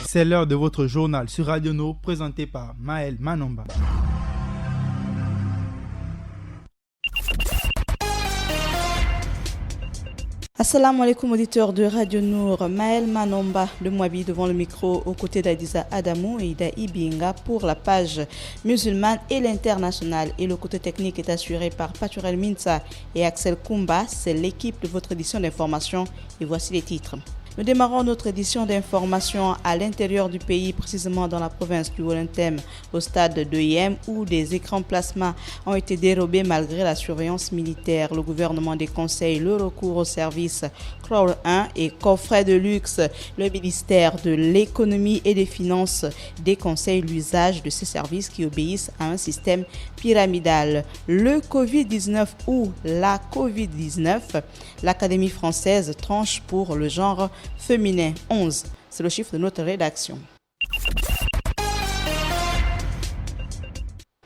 C'est l'heure de votre journal sur Radio No, présenté par Maël Manomba. Assalamu alaikum auditeurs de Radio Nour, Maël Manomba de Mouabi devant le micro aux côtés d'Adiza Adamou et Ida Ibinga pour la page musulmane et l'international. Et le côté technique est assuré par Paturel Minsa et Axel Kumba. C'est l'équipe de votre édition d'information et voici les titres. Nous démarrons notre édition d'information à l'intérieur du pays, précisément dans la province du Wolontem, au stade de Yem, où des écrans plasma ont été dérobés malgré la surveillance militaire. Le gouvernement déconseille le recours aux services Cloud 1 et coffret de luxe. Le ministère de l'économie et des finances déconseille l'usage de ces services qui obéissent à un système pyramidal. Le Covid-19 ou la Covid-19, l'Académie française tranche pour le genre féminin 11. C'est le chiffre de notre rédaction.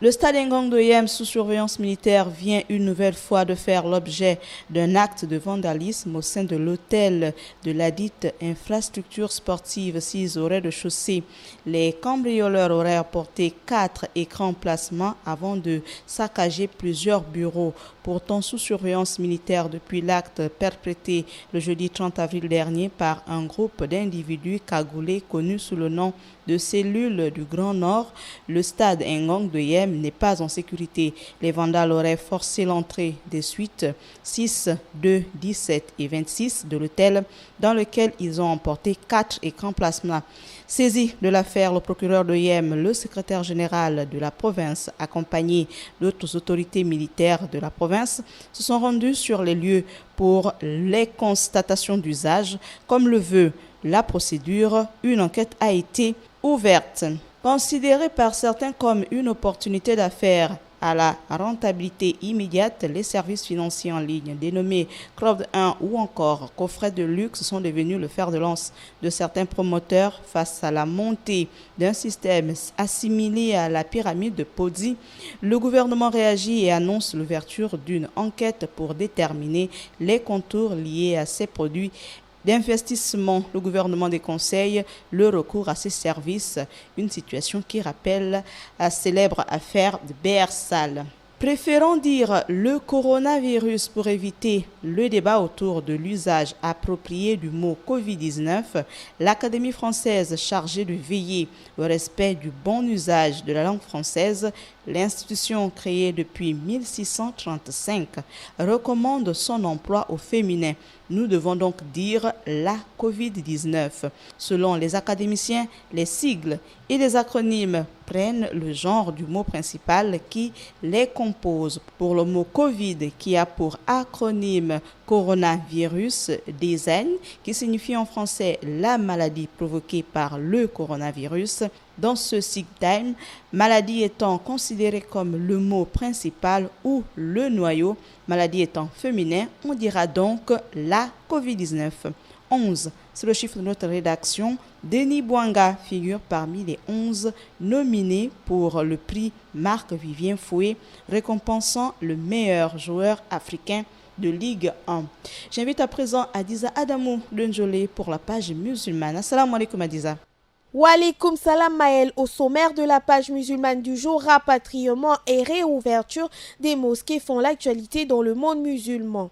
Le stade Ngong de Yem sous surveillance militaire vient une nouvelle fois de faire l'objet d'un acte de vandalisme au sein de l'hôtel de la dite infrastructure sportive 6 au rez-de-chaussée. Les cambrioleurs auraient apporté 4 écrans plasma avant de saccager plusieurs bureaux. Pourtant sous surveillance militaire depuis l'acte perpétré le jeudi 30 avril dernier par un groupe d'individus cagoulés connus sous le nom de cellules du Grand Nord, le stade Ngong de Yem n'est pas en sécurité. Les vandales auraient forcé l'entrée des suites 6, 2, 17 et 26 de l'hôtel dans lequel ils ont emporté 4 écrans plasma. Saisi de l'affaire, le procureur de Yem, le secrétaire général de la province, accompagné d'autres autorités militaires de la province, se sont rendus sur les lieux pour les constatations d'usage. Comme le veut la procédure, une enquête a été ouverte. Considérée par certains comme une opportunité d'affaires à la rentabilité immédiate, les services financiers en ligne dénommés Cloud 1 ou encore coffret de luxe sont devenus le fer de lance de certains promoteurs face à la montée d'un système assimilé à la pyramide de Ponzi. Le gouvernement réagit et annonce l'ouverture d'une enquête pour déterminer les contours liés à ces produits d'investissement. Le gouvernement déconseille le recours à ces services, une situation qui rappelle la célèbre affaire de Bersal. Préférons dire le coronavirus pour éviter le débat autour de l'usage approprié du mot Covid-19. L'Académie française chargée de veiller au respect du bon usage de la langue française, l'institution créée depuis 1635, recommande son emploi au féminin. Nous devons donc dire la Covid-19. Selon les académiciens, les sigles et les acronymes prennent le genre du mot principal qui les compose. Pour le mot Covid, qui a pour acronyme coronavirus, DZN, qui signifie en français la maladie provoquée par le coronavirus. Dans ce sigtime, maladie étant considérée comme le mot principal ou le noyau, maladie étant féminin, on dira donc la Covid-19. 11, c'est le chiffre de notre rédaction. Denis Bouanga figure parmi les 11 nominés pour le prix Marc-Vivien Fouet, récompensant le meilleur joueur africain de Ligue 1. J'invite à présent Adiza Adamou de Njolé pour la page musulmane. Assalamu alaikum Adiza. Walaikum salam Maël. Au sommaire de la page musulmane du jour, rapatriement et réouverture des mosquées font l'actualité dans le monde musulman.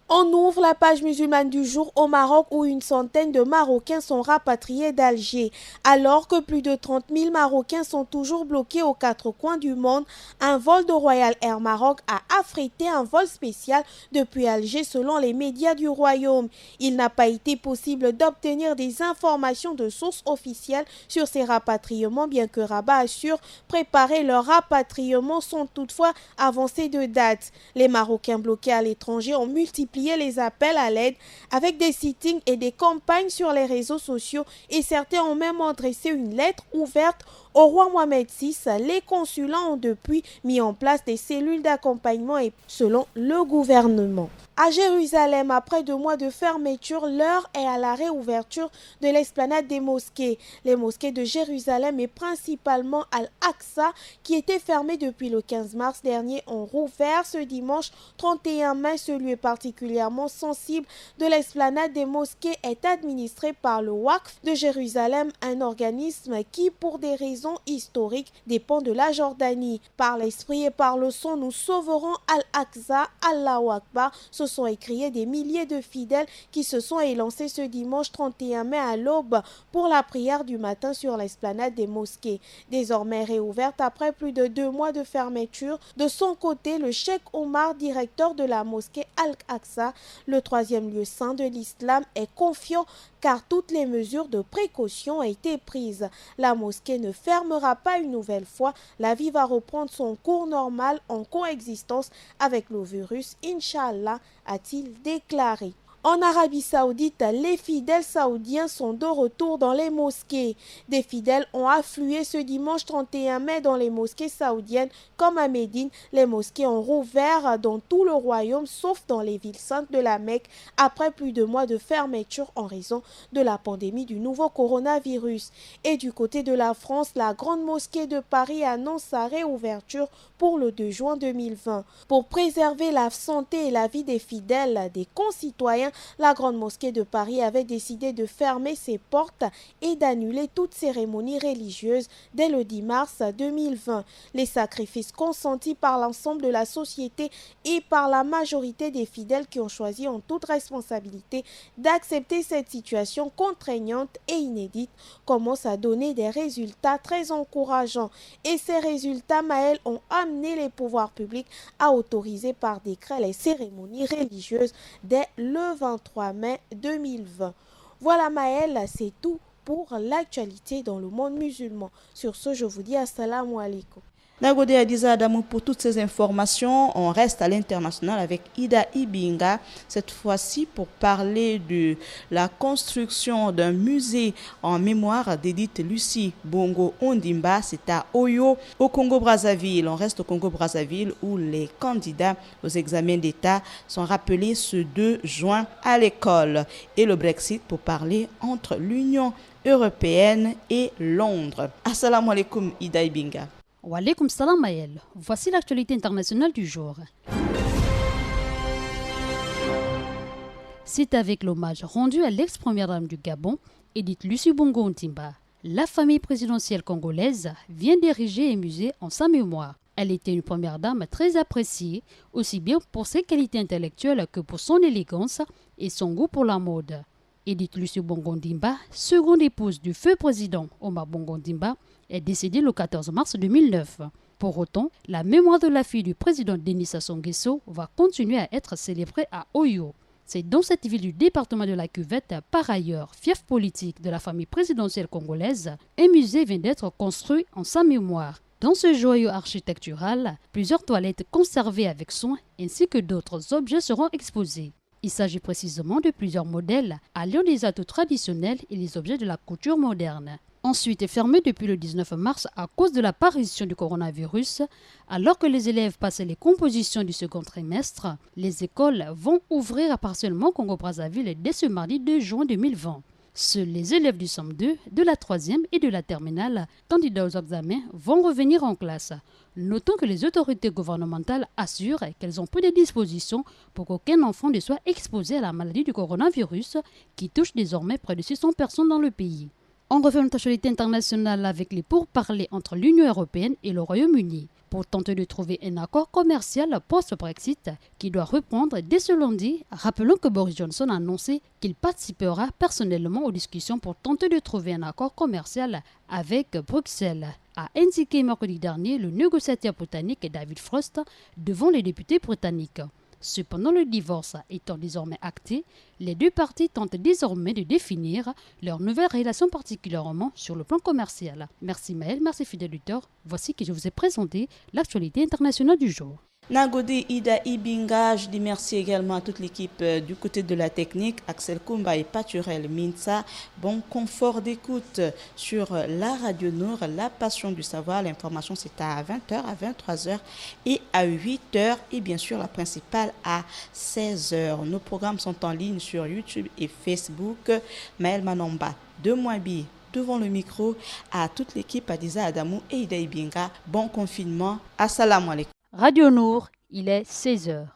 On ouvre la page musulmane du jour au Maroc où une centaine de Marocains sont rapatriés d'Alger. Alors que plus de 30 000 Marocains sont toujours bloqués aux 4 coins du monde, un vol de Royal Air Maroc a affrété un vol spécial depuis Alger selon les médias du royaume. Il n'a pas été possible d'obtenir des informations de sources officielles sur ces rapatriements, bien que Rabat assure préparer leur rapatriement sans toutefois avancer de date. Les Marocains bloqués à l'étranger ont multiplié les appels à l'aide avec des sittings et des campagnes sur les réseaux sociaux et certains ont même adressé une lettre ouverte au roi Mohamed VI. Les consulats ont depuis mis en place des cellules d'accompagnement et selon le gouvernement. À Jérusalem, après 2 mois de fermeture, l'heure est à la réouverture de l'esplanade des mosquées. Les mosquées de Jérusalem et principalement Al-Aqsa, qui étaient fermées depuis le 15 mars dernier, ont rouvert ce dimanche 31 mai. Ce lieu particulièrement sensible de l'esplanade des mosquées est administré par le Waqf de Jérusalem, un organisme qui, pour des raisons historiques, dépend de la Jordanie. Par l'esprit et par le son, nous sauverons Al-Aqsa, Allahu Akbar. Se sont écriés des milliers de fidèles qui se sont élancés ce dimanche 31 mai à l'aube pour la prière du matin sur l'esplanade des mosquées. Désormais réouverte après plus de 2 mois de fermeture, de son côté, le cheikh Omar, directeur de la mosquée Al-Aqsa, le 3e lieu saint de l'islam, est confiant car toutes les mesures de précaution ont été prises. La mosquée ne fermera pas une nouvelle fois. La vie va reprendre son cours normal en coexistence avec le virus, Inch'Allah, a-t-il déclaré. En Arabie Saoudite, les fidèles saoudiens sont de retour dans les mosquées. Des fidèles ont afflué ce dimanche 31 mai dans les mosquées saoudiennes comme à Médine. Les mosquées ont rouvert dans tout le royaume sauf dans les villes saintes de la Mecque après plus de mois de fermeture en raison de la pandémie du nouveau coronavirus. Et du côté de la France, la grande mosquée de Paris annonce sa réouverture pour le 2 juin 2020. Pour préserver la santé et la vie des fidèles, des concitoyens, la grande mosquée de Paris avait décidé de fermer ses portes et d'annuler toute cérémonie religieuse dès le 10 mars 2020. Les sacrifices consentis par l'ensemble de la société et par la majorité des fidèles qui ont choisi en toute responsabilité d'accepter cette situation contraignante et inédite commencent à donner des résultats très encourageants. Et ces résultats, Maël, ont amené les pouvoirs publics à autoriser par décret les cérémonies religieuses dès le 23 mai 2020. Voilà Maël, c'est tout pour l'actualité dans le monde musulman. Sur ce, je vous dis assalamu alaikum. Nagode Adiza Adamou pour toutes ces informations. On reste à l'international avec Ida Ibinga, cette fois-ci pour parler de la construction d'un musée en mémoire d'Edith Lucy Bongo Ondimba. C'est à Oyo, au Congo-Brazzaville. On reste au Congo-Brazzaville où les candidats aux examens d'État sont rappelés ce 2 juin à l'école. Et le Brexit pour parler entre l'Union européenne et Londres. Assalamu alaikum Ida Ibinga. Wa alaikum salam Maël. Voici l'actualité internationale du jour. C'est avec l'hommage rendu à l'ex-première dame du Gabon, Edith Lucy Bongo Ondimba. La famille présidentielle congolaise vient d'ériger un musée en sa mémoire. Elle était une première dame très appréciée, aussi bien pour ses qualités intellectuelles que pour son élégance et son goût pour la mode. Edith Lucy Bongo Ondimba, seconde épouse du feu président Omar Bongo Ondimba, est décédée le 14 mars 2009. Pour autant, la mémoire de la fille du président Denis Sassou Nguesso va continuer à être célébrée à Oyo. C'est dans cette ville du département de la Cuvette, par ailleurs fief politique de la famille présidentielle congolaise, un musée vient d'être construit en sa mémoire. Dans ce joyau architectural, plusieurs toilettes conservées avec soin ainsi que d'autres objets seront exposés. Il s'agit précisément de plusieurs modèles alliant les atouts traditionnels et les objets de la couture moderne. Ensuite fermé depuis le 19 mars à cause de l'apparition du coronavirus, alors que les élèves passaient les compositions du second trimestre, les écoles vont ouvrir partiellement Congo-Brazzaville dès ce mardi 2 juin 2020. Seuls les élèves du SOM2, de la 3e et de la terminale, candidats aux examens, vont revenir en classe. Notons que les autorités gouvernementales assurent qu'elles ont pris des dispositions pour qu'aucun enfant ne soit exposé à la maladie du coronavirus qui touche désormais près de 600 personnes dans le pays. On refait notre actualité internationale avec les pourparlers entre l'Union européenne et le Royaume-Uni pour tenter de trouver un accord commercial post-Brexit qui doit reprendre dès ce lundi. Rappelons que Boris Johnson a annoncé qu'il participera personnellement aux discussions pour tenter de trouver un accord commercial avec Bruxelles, a indiqué mercredi dernier le négociateur britannique David Frost devant les députés britanniques. Cependant, le divorce étant désormais acté, les deux parties tentent désormais de définir leurs nouvelles relations, particulièrement sur le plan commercial. Merci Maël, merci fidèle auditeur. Voici que je vous ai présenté l'actualité internationale du jour. Nagode Ida Ibinga, je dis merci également à toute l'équipe du côté de la technique, Axel Kumba et Paturel Minsa. Bon confort d'écoute sur la Radio Nour, la passion du savoir. L'information c'est à 20h, à 23h et à 8h et bien sûr la principale à 16h. Nos programmes sont en ligne sur YouTube et Facebook. Maël Manomba de Mouabi devant le micro, à toute l'équipe Adiza Adamou et Ida Ibinga. Bon confinement. Assalamu alaikum. Radio Nour, il est 16h.